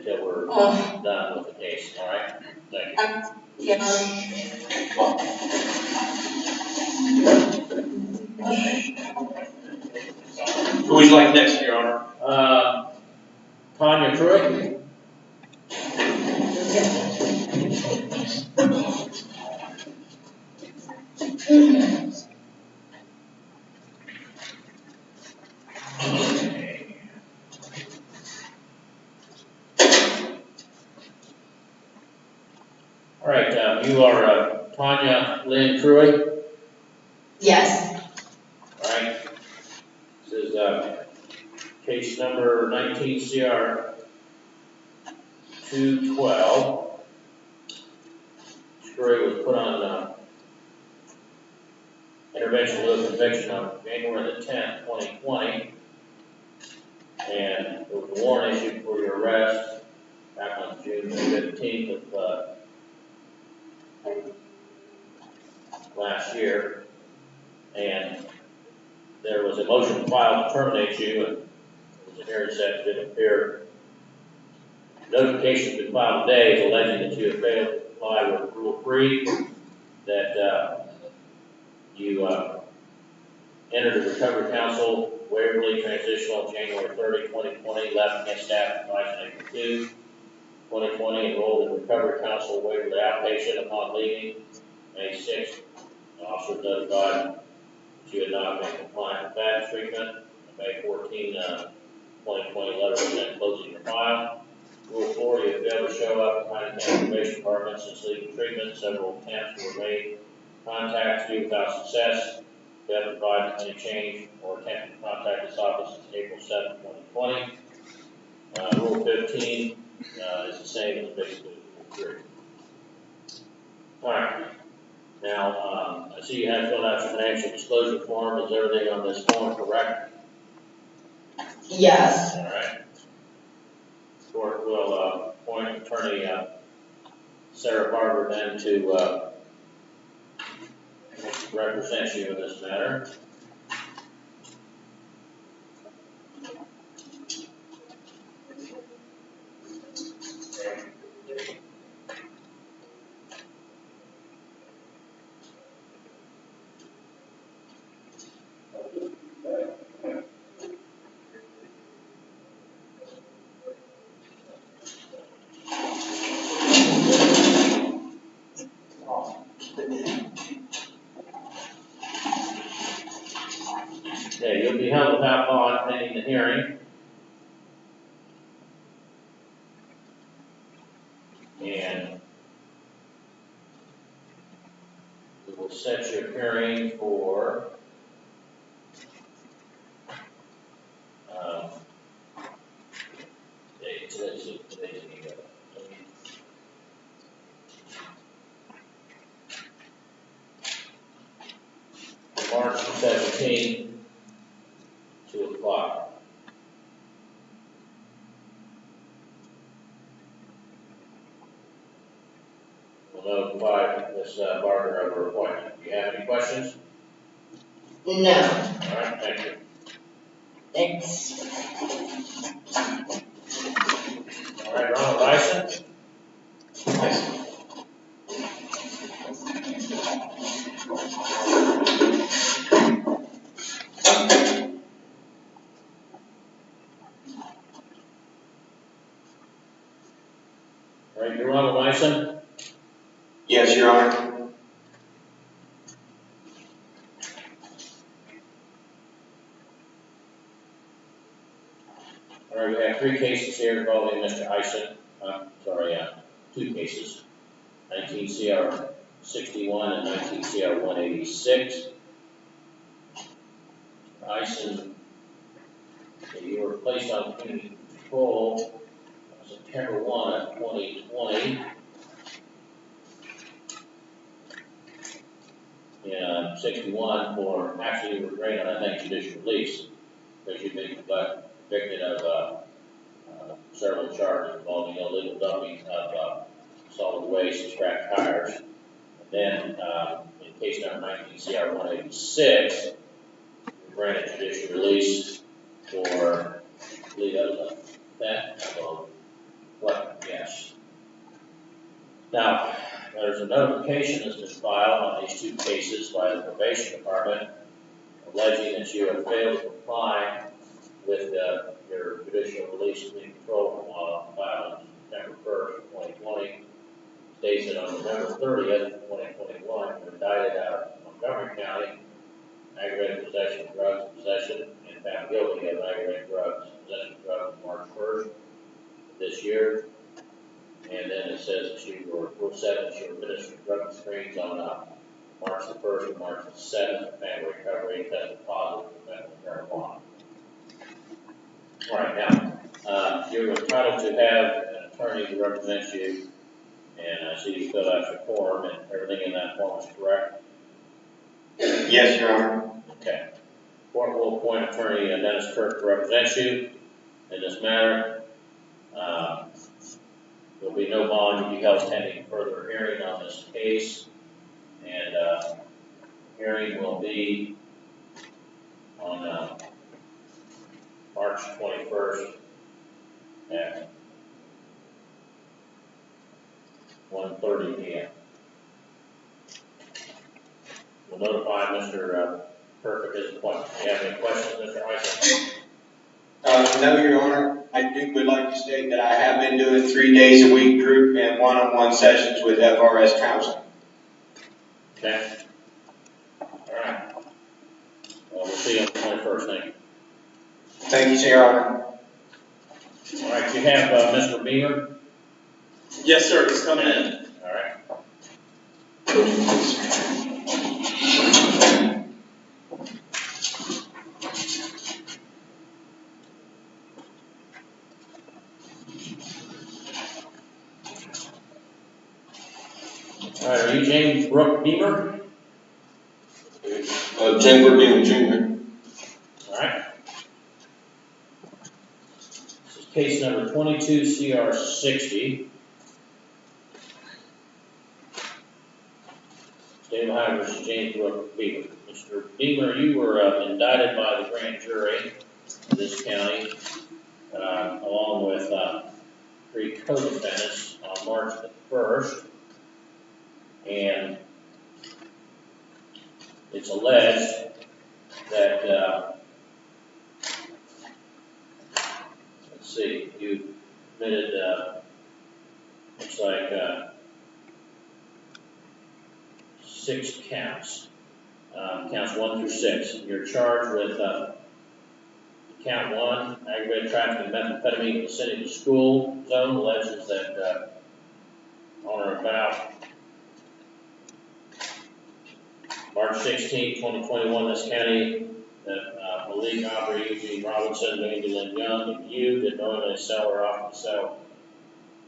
until we're done with the case, all right? Thank you. Who would you like next, Your Honor? Tanya Truitt. All right, you are Tanya Lynn Truitt? Yes. All right. This is case number 19 CR 212. Scurry was put on intervention with conviction on January the 10th, 2020. And there was a warrant issued for your arrest back on June the 15th of last year. And there was a motion filed to terminate you, and it was a hearing set that didn't appear. Notification has been filed today alleging that you have failed to comply with Rule 3, that you entered the Recovery Council, Waverly Transitional, January 30, 2020, left against staff advice on April 2, 2020, enrolled in Recovery Council, Waverly Outpatient upon leaving May 6. The officer notified that you had not been compliant with that treatment. May 14, 2020 letter was sent closing your file. Rule 4, you have failed to show up behind the probation department since leaving treatment. Several attempts were made. Contacts due without success. You have provided any change or attempted to contact this office since April 7, 2020. Rule 15 is the same as basically Rule 3. All right. Now, I see you have filled out your financial disclosure form. Is everything on this form correct? Yes. All right. The court will appoint attorney Sarah Barber then to represent you in this matter. Okay, you'll be held without bond pending the hearing. And we will set your hearing for March 17th, 2 o'clock. We'll notify Ms. Barber of her appointment. Do you have any questions? No. All right, thank you. Thanks. All right, Ronald Dyson. Yes. All right, you're Ronald Dyson. Yes, Your Honor. All right, we have 3 cases here involving Mr. Eisen. Two cases, 19 CR 61 and 19 CR 186. Eisen, you were placed on community control on September 1 of 2020. And 61 for, actually you were granted, I think, judicial release because you've been convicted of several charges involving illegal dumping of solid waste and scrap tires. And then in case number 19 CR 186, you were granted judicial release for, I believe that was a theft of Now, there's a notification that's been filed on these two cases by the probation department alleging that you have failed to comply with your judicial release and control law filed on September 1st, 2020. States that on November 30th, 2021, you were indicted out of Montgomery County, aggravated possession of drugs, possession, and found guilty of aggravated drugs, possession of drugs March 1st of this year. And then it says that you were, Rule 7, that you were administered drug screens on March the 1st and March the 7th, found recovery and tested positive for medical marijuana. All right, now, you're entitled to have an attorney to represent you, and I see you filled out your form, and everything in that form is correct. Yes, Your Honor. Okay. Court will appoint attorney Dennis Kirk to represent you in this matter. There'll be no bond to be held pending further hearing on this case, and hearing will be on March 21st at 1:30 p.m. We'll notify Mr. Kirk of his appointment. Do you have any questions, Mr. Heisen? No, Your Honor. I would like to state that I have been doing 3 days a week group and one-on-one sessions with FRS counseling. Okay. All right. Well, we'll see you on the 21st, thank you. Thank you, Your Honor. All right, you have Mr. Beamer? Yes, sir. He's coming in. All right. All right, are you James Brooke Beamer? James Brooke Beamer, Jr. All right. This is case number 22 CR 60. State of Ohio versus James Brooke Beamer. Mr. Beamer, you were indicted by the grand jury of this county, along with 3 co-defendants on March the 1st. And it's alleged that, let's see, you committed, looks like 6 counts, counts 1 through 6. You're charged with count 1, aggravated trafficking of methamphetamine in the vicinity of the school zone. Alleges that on or about March 16, 2021, this county, that Malik Aubrey, Eugene Robinson, Mandy Lynn Young, and you did knowingly sell or offer to sell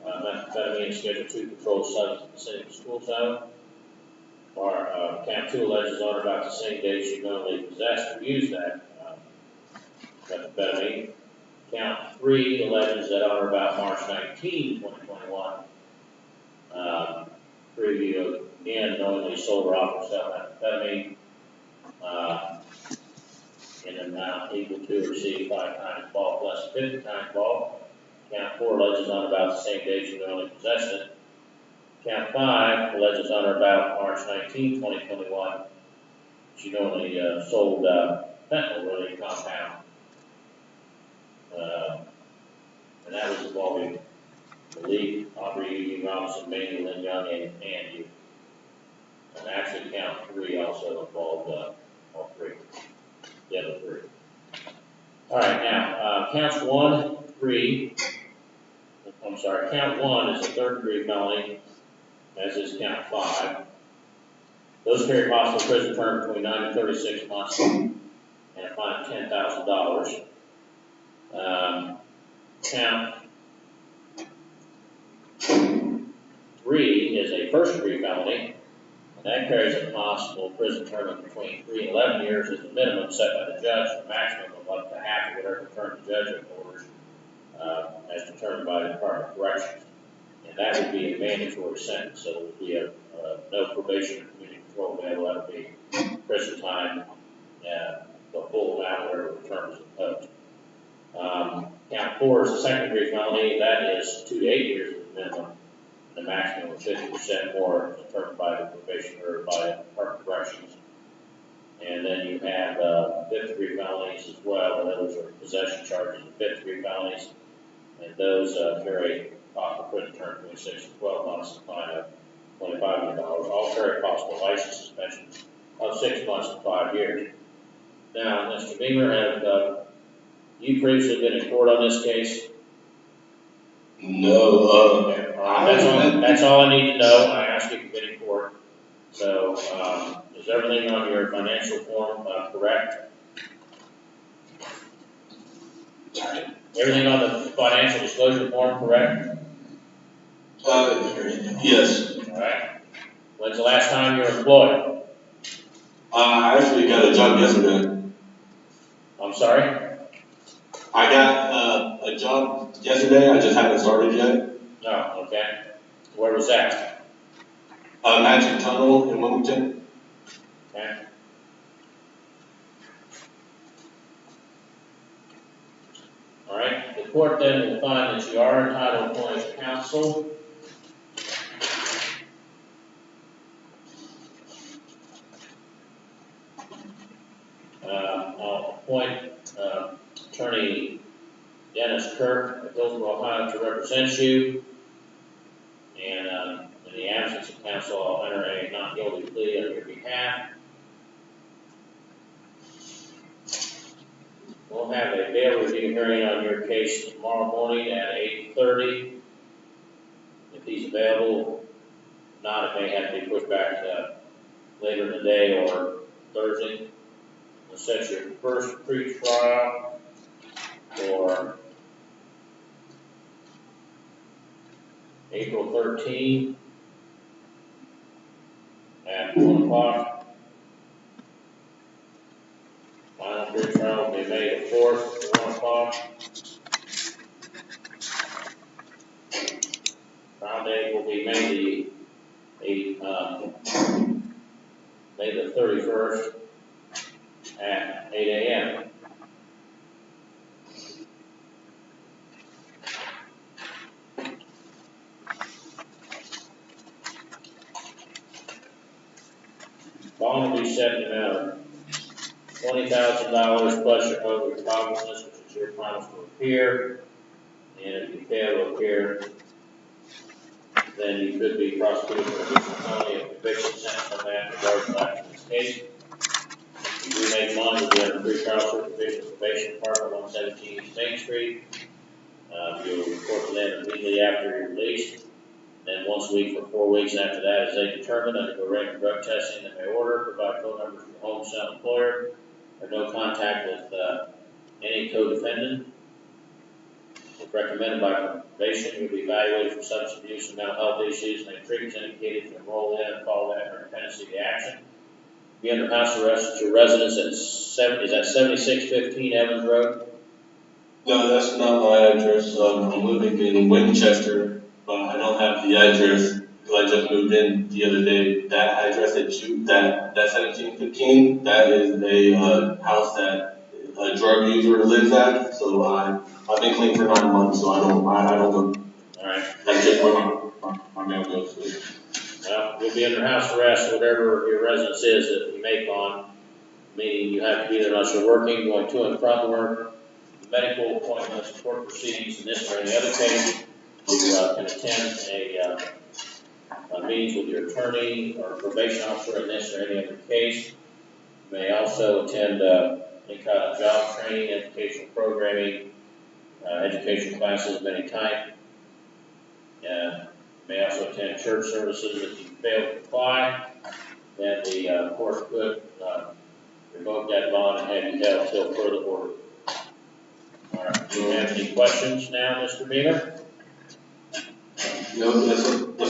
methamphetamine in Schedule 2 controlled substance in the vicinity of the school zone. Or count 2 alleges on or about the same date you knowingly possessed or used that methamphetamine. Count 3 alleges that on or about March 19, 2021, 3 of you again knowingly sold or offered to sell methamphetamine in an amount equal to or exceeding 5 times bulk less than 50 times bulk. Count 4 alleges on or about the same date you knowingly possessed it. Count 5 alleges on or about March 19, 2021, she knowingly sold fentanyl-related compound. And that was involving Malik, Aubrey, Eugene Robinson, Mandy Lynn Young, and you. And actually, count 3 also involved all 3, the other 3. All right, now counts 1, 3. I'm sorry, count 1 is a 3rd-degree felony, as is count 5. Those carry possible prison term between 9 and 36 months and a fine of $10,000. Count 3 is a 1st-degree felony, and that carries a possible prison term of between 3 and 11 years as the minimum set by the judge, for a maximum of up to half of whatever term the judge orders, as determined by the Department of Corrections. And that would be a mandatory sentence, so there would be no probation or community control available. That would be prison time, the full amount wherever the term is imposed. Count 4 is a 2nd-degree felony. That is 2 to 8 years as the minimum. the maximum of 50% more determined by the probation or by Department of Corrections. And then you have fifth degree felonies as well, and those are possession charges of fifth degree felonies, and those carry possible prison term 26 to 12 months and fine of $25 million. All carry possible license suspension of 6 months to 5 years. Now, Mr. Beamer, have you previously been in court on this case? No, Okay. That's all I need to know. I asked you if you've been in court. So, is everything on your financial form correct? Everything on the financial disclosure form correct? yes. All right. When's the last time you were employed? I actually got a job yesterday. I'm sorry? I got a job yesterday, I just haven't started yet. No, okay. Where was that? Magic Tunnel in Wilmington. Okay. All right. The court then will find that you are entitled to appoint counsel. I'll appoint Attorney Dennis Kirk of Hillsborough, Ohio, to represent you. And in the absence of counsel, I'll enter a not guilty plea on your behalf. We'll have a bail review hearing on your case tomorrow morning at 8:30. If he's available, if not, it may have to be pushed back later in the day or Thursday. We'll set your first pre-trial for April 13 at 1 o'clock. Final pre-trial will be May the 4th at 1 o'clock. Trial date will be May the 31st at 8 a.m. Bond will be set in the amount of $20,000 plus your own recognizance, which is your promise to appear. And if you fail to appear, then you could be prosecuted for additional felony of conviction, sentence on that, regardless of action in this case. You do make bond will be under pre-trial supervision of probation department, 117 East Main Street. You'll report to them immediately after you're released. Then once a week for 4 weeks after that, as they determine, undergo regular drug testing that may order, provide phone numbers for home cell employer, or no contact with any co-defendant. If recommended by probation, you'll be evaluated for substance abuse and mental health issues, and if treatment is indicated to enroll in and follow that or dependency to action. Be under house arrest at your residence at 7615 Evans Road. No, that's not my address. I'm living in Winchester, but I don't have the address because I just moved in the other day. That address that 1715, that is a house that a drug user lives at. So I've been clean for 9 months, so I don't go. All right. That's just where my mail goes. Well, you'll be under house arrest, whatever your residence is that you make on, meaning you have to be there unless you're working, going to and from work, medical appointments, court proceedings in this or any other case. You can attend a meetings with your attorney or probation officer in this or any other case. You may also attend any kind of job training, educational programming, education classes of any type. You may also attend church services. If you fail to comply, then the court could revoke that bond and have you held till further order. All right. Do you have any questions now, Mr. Beamer? No, that's it.